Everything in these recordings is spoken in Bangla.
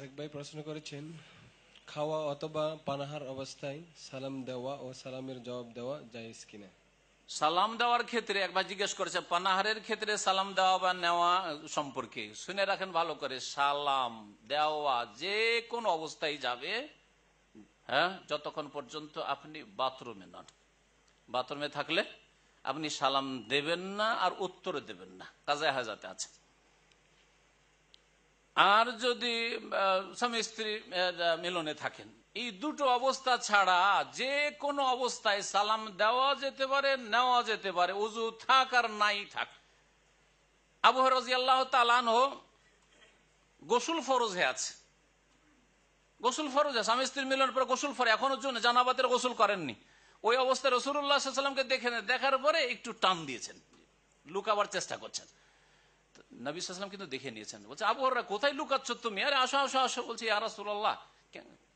এক ভাই প্রশ্ন করেছেন, খাওয়া অথবা পানাহার অবস্থায় সালাম দেওয়া ও সালামের জবাব দেওয়া জায়েজ কিনা? সালাম দেওয়ার ক্ষেত্রে একবার জিজ্ঞেস করেছে, পানাহারের ক্ষেত্রে সালাম দেওয়া বা নেওয়া সম্পর্কে শুনে রাখেন ভালো করে। সালাম দেওয়া যে কোন অবস্থায় যাবে, হ্যাঁ, যতক্ষণ পর্যন্ত আপনি বাথরুমে নন। বাথরুমে থাকলে আপনি সালাম দেবেন না আর উত্তর দেবেন না, কাজায়ে হাজাতে আছে। আর যদি স্বামী স্ত্রী মিলনে থাকেন, এই দুটো অবস্থা ছাড়া যে কোনো অবস্থায় সালাম দেওয়া যেতে পারে, নেওয়া যেতে পারে, উযু থাক আর নাই থাক। আবু হুরায়রা রাদিয়াল্লাহু তাআলা আনহু গোসল ফরজ হয়ে আছে, গোসল ফরজ আছে, স্বামী স্ত্রীর মিলনের পরে গোসল ফরজ, এখনো জানাবাতের গোসল করেননি। ওই অবস্থায় রাসূলুল্লাহ সাল্লাল্লাহু আলাইহি ওয়াসাল্লামকে দেখার পরে একটু টান দিয়েছেন, লুকাবার চেষ্টা করছেন। নবী সাল্লাল্লাহু আলাইহি ওয়াসাল্লাম কিন্তু দেখে নিয়েছেন। বলছে, আবু হুরায়রা কোথায় লুকাচ্ছ তুমি? আরে আসো আসো আসো। বলছি, ইয়া রাসূলুল্লাহ,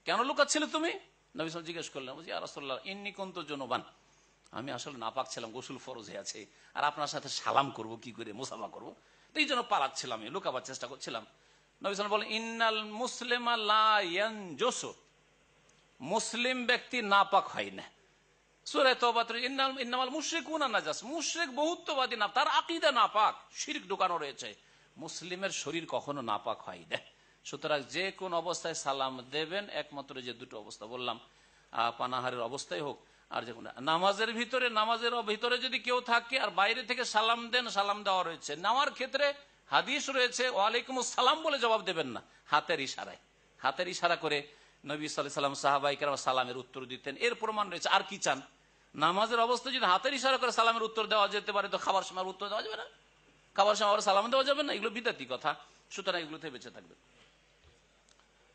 কেন লুকাচ্ছিলে তুমি? নবী সাল্লাল্লাহু আলাইহি ওয়াসাল্লাম জিজ্ঞেস করলেন। বলছি, ইয়া রাসূলুল্লাহ, ইন্নী কুনতু জুনুবান, আমি আসলে নাপাক ছিলাম, গোসল ফরজ হয়ে আছে, আর আপনার সাথে সালাম করব কি করে, মুসাফা করব, তো এই জন্য পালাচ্ছিলাম, আমি লুকাবার চেষ্টা করছিলাম। নবী সাল্লাল্লাহু আলাইহি ওয়াসাল্লাম বলেন, ইন্নাল মুসলিমা লা ইয়ানজুসু, মুসলিম ব্যক্তি নাপাক হয় না। সূরা তাওবা ইন্নামাল মুশরিকুনা নাজাস, মুশরিক বহুত্ববাদী না, তার আকীদা নাপাক, শিরক ঢোকানো রয়েছে। মুসলিমের শরীর কখনো নাপাক হয় না। সুতরাং যে কোন অবস্থায় সালাম দেবেন, একমাত্র যে দুটো অবস্থা বললাম, পানাহারের অবস্থায় হোক আর যে কোনো নামাজের ভিতরে যদি কেউ থাকে আর বাইরে থেকে সালাম দেন, সালাম দেওয়া রয়েছে। নেওয়ার ক্ষেত্রে হাদিস রয়েছে, ওয়ালাইকুম আসসালাম বলে জবাব দেবেন না, হাতের ইশারা করে নবী সাল্লাল্লাহু আলাইহি ওয়াসাল্লাম সাহাবায়ে কেরাম সালামের উত্তর দিতেন। এর প্রমাণ রয়েছে। আর কি চান? নামাজের অবস্থায় যদি হাতের ইশারা করে সালামের উত্তর দেওয়া যেতে পারে, তো খাবার সময় উত্তর দেওয়া যাবে না? খাবার সময় আবার সালাম দেওয়া যাবে না? এগুলো বিদআতি কথা। সুতরাং এগুলো থেকে বেঁচে থাকবে।